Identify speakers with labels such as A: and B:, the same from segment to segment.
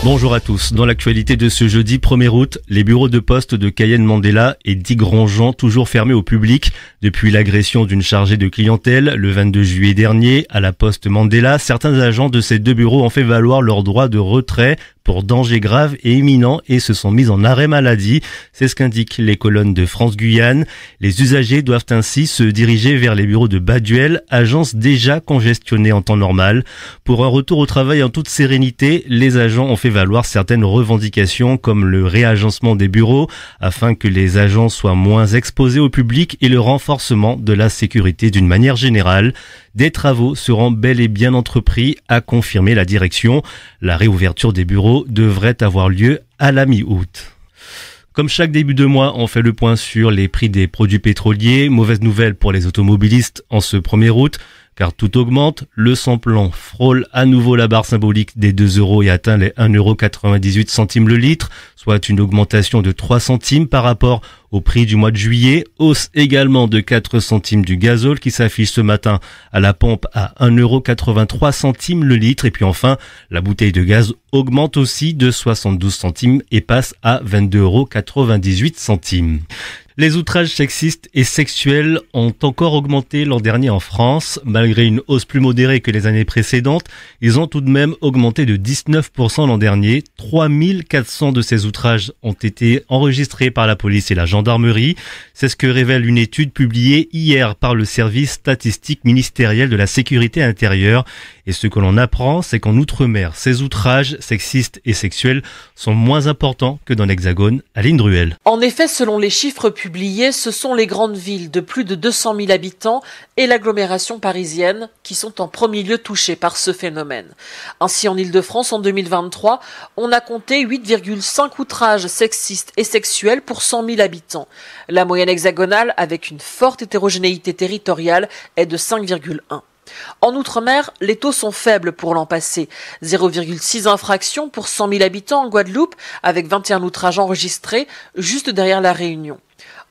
A: Bonjour à tous. Dans l'actualité de ce jeudi 1er août, les bureaux de poste de Cayenne Mandela et d'Y-Grandjean toujours fermés au public depuis l'agression d'une chargée de clientèle le 22 juillet dernier à la poste Mandela. Certains agents de ces deux bureaux ont fait valoir leur droit de retrait pour danger grave et imminent et se sont mis en arrêt maladie. C'est ce qu'indiquent les colonnes de France Guyane. Les usagers doivent ainsi se diriger vers les bureaux de Baduel, agence déjà congestionnée en temps normal. Pour un retour au travail en toute sérénité, les agents ont fait valoir certaines revendications comme le réagencement des bureaux afin que les agents soient moins exposés au public et le renforcement de la sécurité d'une manière générale. Des travaux seront bel et bien entrepris, a confirmé la direction. La réouverture des bureaux devrait avoir lieu à la mi-août. Comme chaque début de mois, on fait le point sur les prix des produits pétroliers. Mauvaise nouvelle pour les automobilistes en ce 1er août, car tout augmente. Le samplon frôle à nouveau la barre symbolique des 2 € et atteint les 1,98 € le litre, soit une augmentation de 3 centimes par rapport au prix du mois de juillet. Hausse également de 4 centimes du gazole qui s'affiche ce matin à la pompe à 1,83 € le litre. Et puis enfin, la bouteille de gaz augmente aussi de 72 centimes et passe à 22,98 €. Les outrages sexistes et sexuels ont encore augmenté l'an dernier en France. Malgré une hausse plus modérée que les années précédentes, ils ont tout de même augmenté de 19% l'an dernier. 3400 de ces outrages ont été enregistrés par la police et la gendarmerie. C'est ce que révèle une étude publiée hier par le service statistique ministériel de la sécurité intérieure. Et ce que l'on apprend, c'est qu'en Outre-mer, ces outrages sexistes et sexuels sont moins importants que dans l'Hexagone. Aline Druel.
B: En effet, selon les chiffres publiés, ce sont les grandes villes de plus de 200 000 habitants et l'agglomération parisienne qui sont en premier lieu touchées par ce phénomène. Ainsi, en Île-de-France, en 2023, on a compté 8,5 outrages sexistes et sexuels pour 100 000 habitants. La moyenne hexagonale, avec une forte hétérogénéité territoriale, est de 5,1. En Outre-mer, les taux sont faibles pour l'an passé. 0,6 infractions pour 100 000 habitants en Guadeloupe, avec 21 outrages enregistrés, juste derrière la Réunion.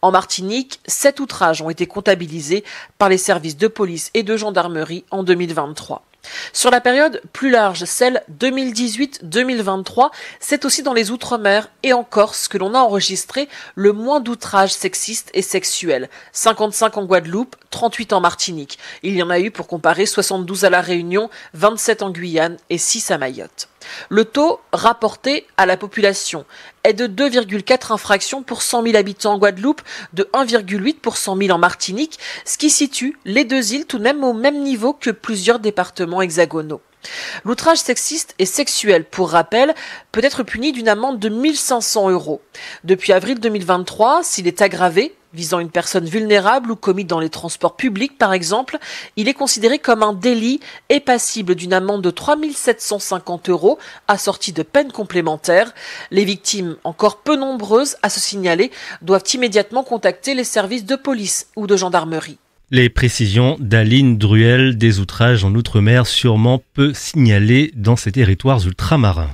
B: En Martinique, 7 outrages ont été comptabilisés par les services de police et de gendarmerie en 2023. Sur la période plus large, celle 2018-2023, c'est aussi dans les Outre-mer et en Corse que l'on a enregistré le moins d'outrages sexistes et sexuels. 55 en Guadeloupe, 38 en Martinique. Il y en a eu, pour comparer, 72 à La Réunion, 27 en Guyane et 6 à Mayotte. Le taux rapporté à la population est de 2,4 infractions pour 100 000 habitants en Guadeloupe, de 1,8 pour 100 000 en Martinique, ce qui situe les deux îles tout de même au même niveau que plusieurs départements hexagonaux. L'outrage sexiste et sexuel, pour rappel, peut être puni d'une amende de 1 500 €. Depuis avril 2023, s'il est aggravé, visant une personne vulnérable ou commis dans les transports publics par exemple, il est considéré comme un délit et passible d'une amende de 3 750 € assortie de peines complémentaires. Les victimes, encore peu nombreuses à se signaler, doivent immédiatement contacter les services de police ou de gendarmerie.
A: Les précisions d'Aline Druel. Des outrages en Outre-mer sûrement peu signalés dans ces territoires ultramarins.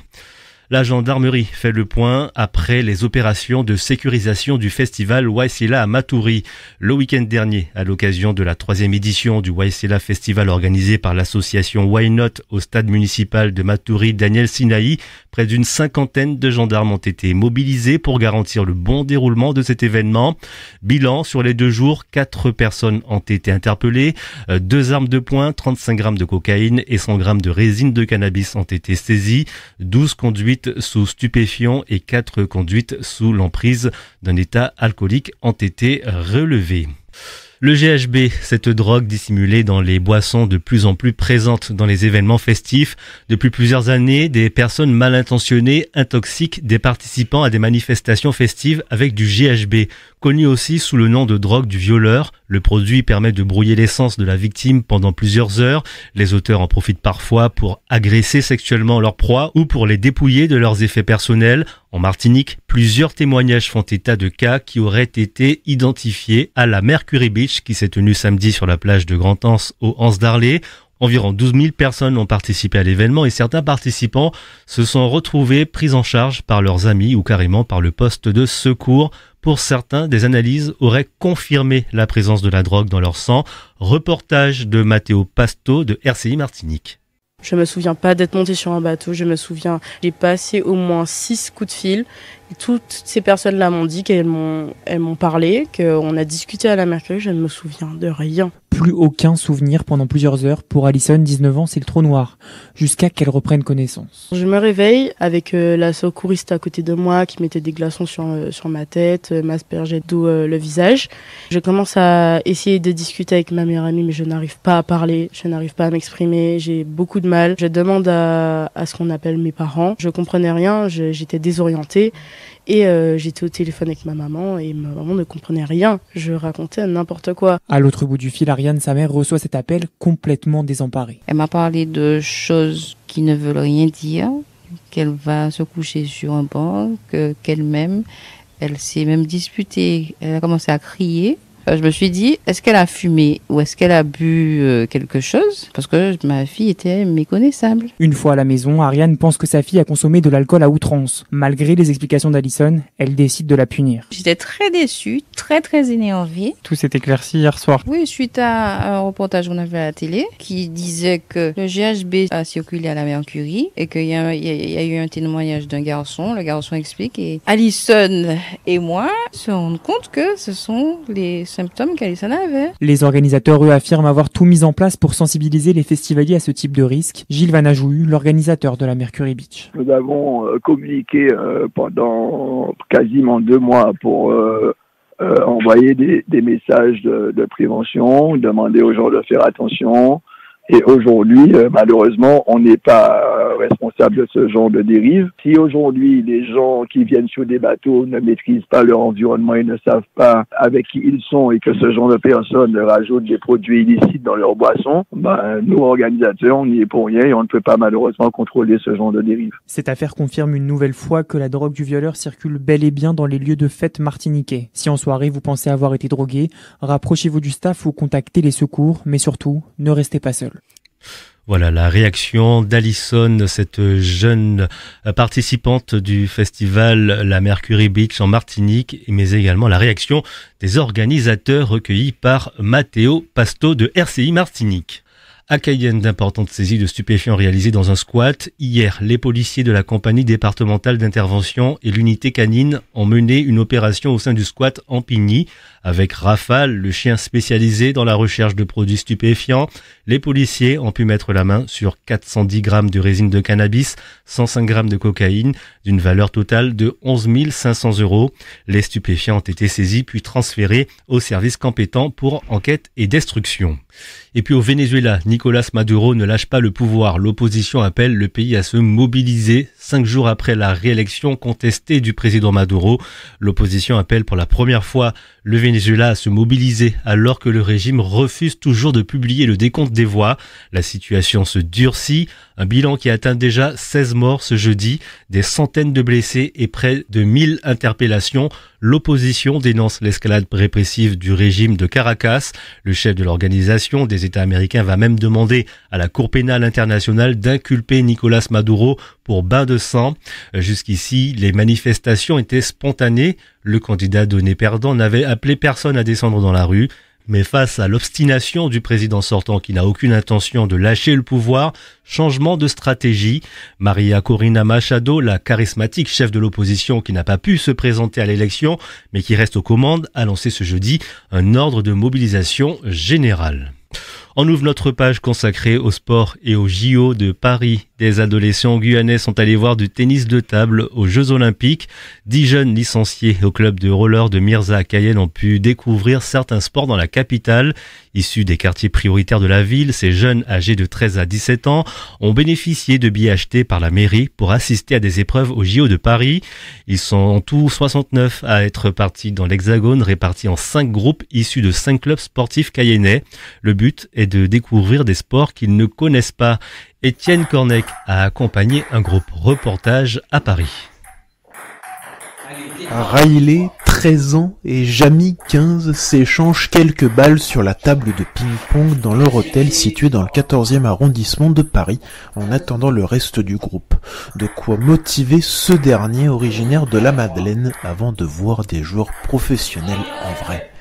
A: La gendarmerie fait le point après les opérations de sécurisation du festival Waissila à Matoury. Le week-end dernier, à l'occasion de la 3e édition du Waissila Festival organisé par l'association Why Not au stade municipal de Matoury Daniel Sinaï, près d'une 50aine de gendarmes ont été mobilisés pour garantir le bon déroulement de cet événement. Bilan, sur les 2 jours, 4 personnes ont été interpellées, 2 armes de poing, 35 grammes de cocaïne et 100 grammes de résine de cannabis ont été saisies, 12 conduites sous stupéfiants et 4 conduites sous l'emprise d'un état alcoolique ont été relevées. Le GHB, cette drogue dissimulée dans les boissons de plus en plus présente dans les événements festifs. Depuis plusieurs années, des personnes mal intentionnées intoxiquent des participants à des manifestations festives avec du GHB. Connu aussi sous le nom de drogue du violeur, le produit permet de brouiller l'essence de la victime pendant plusieurs heures. Les auteurs en profitent parfois pour agresser sexuellement leur proie ou pour les dépouiller de leurs effets personnels. En Martinique, plusieurs témoignages font état de cas qui auraient été identifiés à la Mercury Beach qui s'est tenue samedi sur la plage de Grand-Anse au Anse d'Arlé. Environ 12 000 personnes ont participé à l'événement et certains participants se sont retrouvés pris en charge par leurs amis ou carrément par le poste de secours. Pour certains, des analyses auraient confirmé la présence de la drogue dans leur sang. Reportage de Mathéo Pasto de RCI Martinique.
C: Je me souviens pas d'être montée sur un bateau, je me souviens, j'ai passé au moins 6 coups de fil. Et toutes ces personnes-là m'ont dit elles m'ont parlé, qu'on a discuté à la Mercury, je ne me souviens de rien.
D: Plus aucun souvenir pendant plusieurs heures. Pour Alison, 19 ans, c'est le trou noir, jusqu'à qu'elle reprenne connaissance.
C: Je me réveille avec la secouriste à côté de moi qui mettait des glaçons sur ma tête, m'aspergeait d'eau le visage. Je commence à essayer de discuter avec ma meilleure amie, mais je n'arrive pas à parler, je n'arrive pas à m'exprimer, j'ai beaucoup de mal. Je demande à ce qu'on appelle mes parents. Je comprenais rien, j'étais désorientée. Et j'étais au téléphone avec ma maman et ma maman ne comprenait rien. Je racontais n'importe quoi.
D: À l'autre bout du fil, Ariane, sa mère, reçoit cet appel complètement désemparée.
E: Elle m'a parlé de choses qui ne veulent rien dire, qu'elle va se coucher sur un banc, qu'elle m'aime. Elle s'est même disputée, elle a commencé à crier. Je me suis dit, est-ce qu'elle a fumé ou est-ce qu'elle a bu quelque chose? Parce que ma fille était méconnaissable.
D: Une fois à la maison, Ariane pense que sa fille a consommé de l'alcool à outrance. Malgré les explications d'Alison, elle décide de la punir.
E: J'étais très déçue, très énervée.
D: Tout s'est éclairci hier soir.
E: Oui, suite à un reportage qu'on a fait à la télé qui disait que le GHB a circulé à la Mercury et qu'il y a eu un témoignage d'un garçon. Le garçon explique et Alison et moi se rendent compte que ce sont les symptômes qu'Alison avait.
D: Les organisateurs, eux, affirment avoir tout mis en place pour sensibiliser les festivaliers à ce type de risque. Gilles Vanajou, l'organisateur de la Mercury Beach.
F: Nous avons communiqué pendant quasiment 2 mois pour envoyer des messages de prévention, demander aux gens de faire attention. Et aujourd'hui, malheureusement, on n'est pas responsable de ce genre de dérive. Si aujourd'hui, les gens qui viennent sur des bateaux ne maîtrisent pas leur environnement et ne savent pas avec qui ils sont et que ce genre de personnes rajoutent des produits illicites dans leurs boissons, nous, organisateurs, on n'y est pour rien et on ne peut pas malheureusement contrôler ce genre de dérive.
D: Cette affaire confirme une nouvelle fois que la drogue du violeur circule bel et bien dans les lieux de fête martiniquais. Si en soirée, vous pensez avoir été drogué, rapprochez-vous du staff ou contactez les secours, mais surtout, ne restez pas seul.
A: Voilà la réaction d'Alison, cette jeune participante du festival La Mercury Beach en Martinique, mais également la réaction des organisateurs recueillis par Matteo Pasto de RCI Martinique. À Cayenne, d'importantes saisies de stupéfiants réalisées dans un squat. Hier, les policiers de la compagnie départementale d'intervention et l'unité canine ont mené une opération au sein du squat en Pigny. Avec Rafale, le chien spécialisé dans la recherche de produits stupéfiants, les policiers ont pu mettre la main sur 410 grammes de résine de cannabis, 105 grammes de cocaïne, d'une valeur totale de 11 500 €. Les stupéfiants ont été saisis puis transférés aux services compétents pour enquête et destruction. Et puis au Venezuela, Nicolas Maduro ne lâche pas le pouvoir. L'opposition appelle le pays à se mobiliser 5 jours après la réélection contestée du président Maduro. L'opposition appelle pour la première fois le Venezuela à se mobiliser alors que le régime refuse toujours de publier le décompte des voix. La situation se durcit. Un bilan qui atteint déjà 16 morts ce jeudi, des centaines de blessés et près de 1000 interpellations. L'opposition dénonce l'escalade répressive du régime de Caracas. Le chef de l'organisation des États américains va même demander à la Cour pénale internationale d'inculper Nicolas Maduro pour bain de sang. Jusqu'ici, les manifestations étaient spontanées. Le candidat donné perdant n'avait appelé personne à descendre dans la rue. Mais face à l'obstination du président sortant qui n'a aucune intention de lâcher le pouvoir, changement de stratégie. Maria Corina Machado, la charismatique chef de l'opposition qui n'a pas pu se présenter à l'élection, mais qui reste aux commandes, a lancé ce jeudi un ordre de mobilisation générale. On ouvre notre page consacrée au sport et aux JO de Paris. Des adolescents guyanais sont allés voir du tennis de table aux Jeux Olympiques. 10 jeunes licenciés au club de roller de Mirza à Cayenne ont pu découvrir certains sports dans la capitale. Issus des quartiers prioritaires de la ville, ces jeunes âgés de 13 à 17 ans ont bénéficié de billets achetés par la mairie pour assister à des épreuves aux JO de Paris. Ils sont en tout 69 à être partis dans l'Hexagone, répartis en 5 groupes issus de 5 clubs sportifs cayennais. Le but est de découvrir des sports qu'ils ne connaissent pas. Étienne Cornec a accompagné un groupe reportage à Paris.
G: Riley, 13 ans, et Jamie, 15, s'échangent quelques balles sur la table de ping-pong dans leur hôtel situé dans le 14e arrondissement de Paris, en attendant le reste du groupe. De quoi motiver ce dernier originaire de la Madeleine avant de voir des joueurs professionnels en vrai.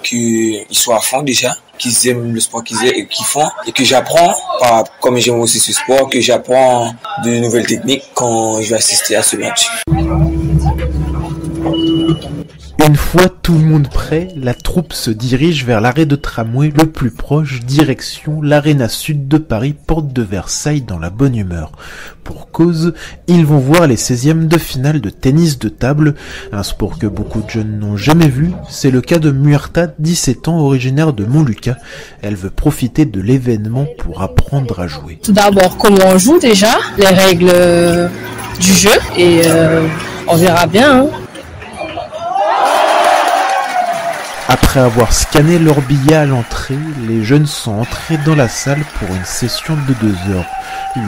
H: Qu'ils soient à fond déjà, qu'ils aiment le sport qu'ils font et que j'apprends, comme j'aime aussi ce sport, que j'apprends de nouvelles techniques quand je vais assister à ce match.
G: Une fois tout le monde prêt, la troupe se dirige vers l'arrêt de tramway le plus proche, direction l'Arena Sud de Paris, porte de Versailles, dans la bonne humeur. Pour cause, ils vont voir les 16e de finale de tennis de table, un sport que beaucoup de jeunes n'ont jamais vu. C'est le cas de Muerta, 17 ans, originaire de Montlucas. Elle veut profiter de l'événement pour apprendre à jouer.
I: Tout d'abord, comment on joue déjà, les règles du jeu, et on verra bien, hein.
G: Après avoir scanné leur billet à l'entrée, les jeunes sont entrés dans la salle pour une session de 2 heures.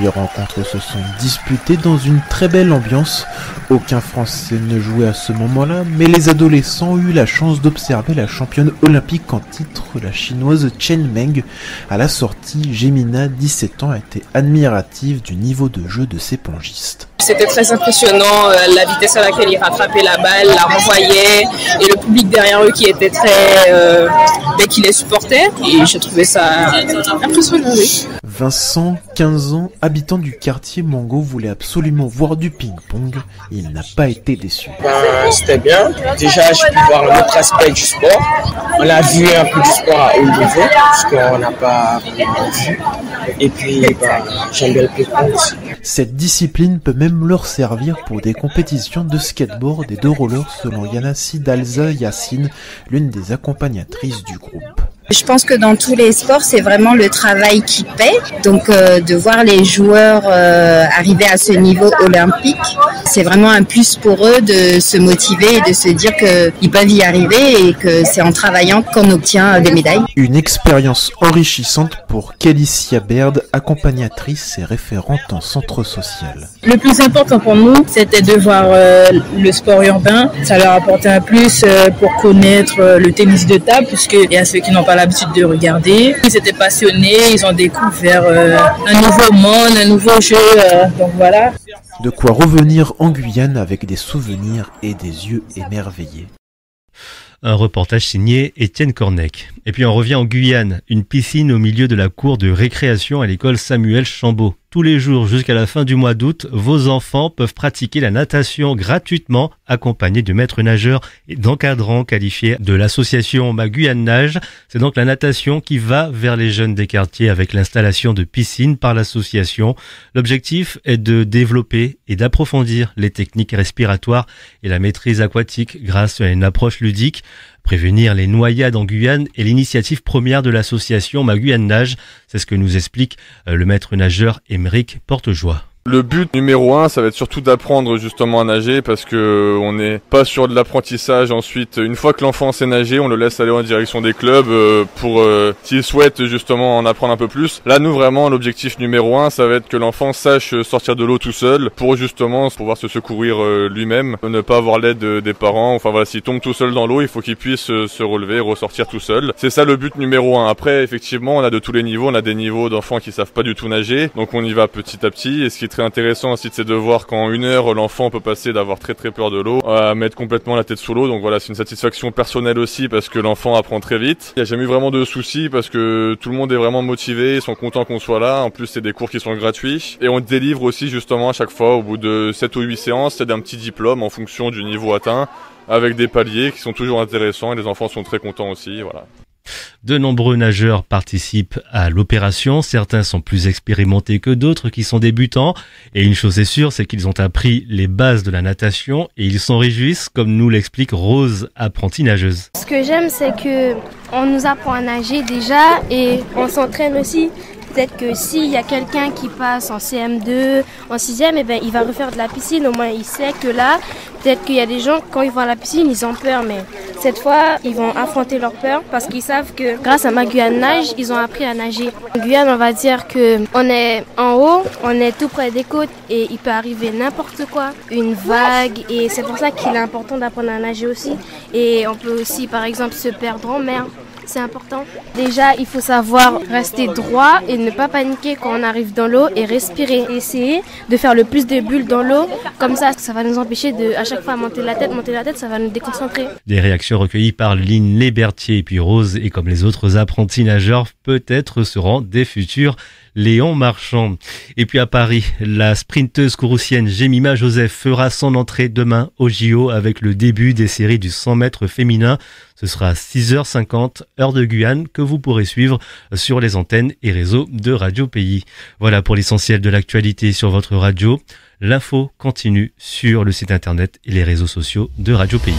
G: Les rencontres se sont disputées dans une très belle ambiance. Aucun Français ne jouait à ce moment-là, mais les adolescents ont eu la chance d'observer la championne olympique en titre, la chinoise Chen Meng. À la sortie, Gemina, 17 ans, a été admirative du niveau de jeu de ses pongistes.
I: C'était très impressionnant, la vitesse à laquelle ils rattrapaient la balle, la renvoyaient, et le public derrière eux qui était qui les supportait, et j'ai trouvé ça impressionnant, oui.
G: Vincent, 15 ans, habitant du quartier Mango, voulait absolument voir du ping-pong. Il n'a pas été déçu.
J: C'était bien. Déjà, j'ai pu voir l'autre aspect du sport. On a vu un peu du sport à haut niveau, parce qu'on n'a pas vu. Et puis, j'aime bien le ping-pong aussi.
G: Cette discipline peut même leur servir pour des compétitions de skateboard et de roller, selon Yanassi Dalza Yassine, l'une des accompagnatrices du groupe.
K: Je pense que dans tous les sports, c'est vraiment le travail qui paie. Donc de voir les joueurs arriver à ce niveau olympique, c'est vraiment un plus pour eux de se motiver et de se dire qu'ils peuvent y arriver et que c'est en travaillant qu'on obtient des médailles.
G: Une expérience enrichissante pour Kélicia Baird, accompagnatrice et référente en centre social.
I: Le plus important pour nous, c'était de voir le sport urbain. Ça leur apportait un plus pour connaître le tennis de table, puisqu'il y a ceux qui n'ont pas l'habitude de regarder. Ils étaient passionnés, ils ont découvert un nouveau monde, un nouveau jeu, donc voilà.
G: De quoi revenir en Guyane avec des souvenirs et des yeux émerveillés.
A: Un reportage signé Étienne Cornec. Et puis on revient en Guyane, une piscine au milieu de la cour de récréation à l'école Samuel Chambaud. Tous les jours jusqu'à la fin du mois d'août, vos enfants peuvent pratiquer la natation gratuitement, accompagnés de maîtres nageurs et d'encadrants qualifiés de l'association Ma Guyane Nage. C'est donc la natation qui va vers les jeunes des quartiers avec l'installation de piscines par l'association. L'objectif est de développer et d'approfondir les techniques respiratoires et la maîtrise aquatique grâce à une approche ludique. Prévenir les noyades en Guyane est l'initiative première de l'association Ma Guyane Nage. C'est ce que nous explique le maître nageur Émeric Portejoie.
L: Le but numéro 1, ça va être surtout d'apprendre justement à nager parce que on n'est pas sur de l'apprentissage ensuite. Une fois que l'enfant sait nager, on le laisse aller en direction des clubs pour s'il souhaite justement en apprendre un peu plus. Là, nous vraiment, l'objectif numéro 1, ça va être que l'enfant sache sortir de l'eau tout seul pour justement pouvoir se secourir lui-même, ne pas avoir l'aide des parents. Enfin voilà, s'il tombe tout seul dans l'eau, il faut qu'il puisse se relever, ressortir tout seul. C'est ça le but numéro 1. Après, effectivement, on a de tous les niveaux. On a des niveaux d'enfants qui savent pas du tout nager, donc on y va petit à petit. Et ce qui est très intéressant aussi, c'est de voir qu'en 1 heure, l'enfant peut passer d'avoir très peur de l'eau à mettre complètement la tête sous l'eau. Donc voilà, c'est une satisfaction personnelle aussi parce que l'enfant apprend très vite. Il n'y a jamais eu vraiment de soucis parce que tout le monde est vraiment motivé, ils sont contents qu'on soit là. En plus, c'est des cours qui sont gratuits. Et on délivre aussi justement à chaque fois, au bout de 7 ou 8 séances, c'est un petit diplôme en fonction du niveau atteint avec des paliers qui sont toujours intéressants et les enfants sont très contents aussi. Voilà.
A: De nombreux nageurs participent à l'opération, certains sont plus expérimentés que d'autres qui sont débutants et une chose est sûre, c'est qu'ils ont appris les bases de la natation et ils s'en réjouissent comme nous l'explique Rose, apprentie nageuse.
M: Ce que j'aime c'est que on nous apprend à nager déjà et on s'entraîne aussi. Peut-être que s'il y a quelqu'un qui passe en CM2, en 6e, eh ben, il va refaire de la piscine. Au moins, il sait que là, peut-être qu'il y a des gens, quand ils vont à la piscine, ils ont peur. Mais cette fois, ils vont affronter leur peur parce qu'ils savent que grâce à Ma Guyane Nage, ils ont appris à nager. En Guyane, on va dire qu'on est en haut, on est tout près des côtes et il peut arriver n'importe quoi, une vague. Et c'est pour ça qu'il est important d'apprendre à nager aussi. Et on peut aussi, par exemple, se perdre en mer. c'est important. Déjà, il faut savoir rester droit et ne pas paniquer quand on arrive dans l'eau et respirer. Essayer de faire le plus de bulles dans l'eau, comme ça va nous empêcher de à chaque fois monter la tête, ça va nous déconcentrer.
A: Des réactions recueillies par Lynn Lébertier et puis Rose, et comme les autres apprentis nageurs, peut-être seront des futurs Léon Marchand. Et puis à Paris, la sprinteuse courroucienne Jemima Joseph fera son entrée demain au JO avec le début des séries du 100 mètres féminin. Ce sera à 6h50, heure de Guyane, que vous pourrez suivre sur les antennes et réseaux de Radio Pays. Voilà pour l'essentiel de l'actualité sur votre radio. L'info continue sur le site internet et les réseaux sociaux de Radio Pays.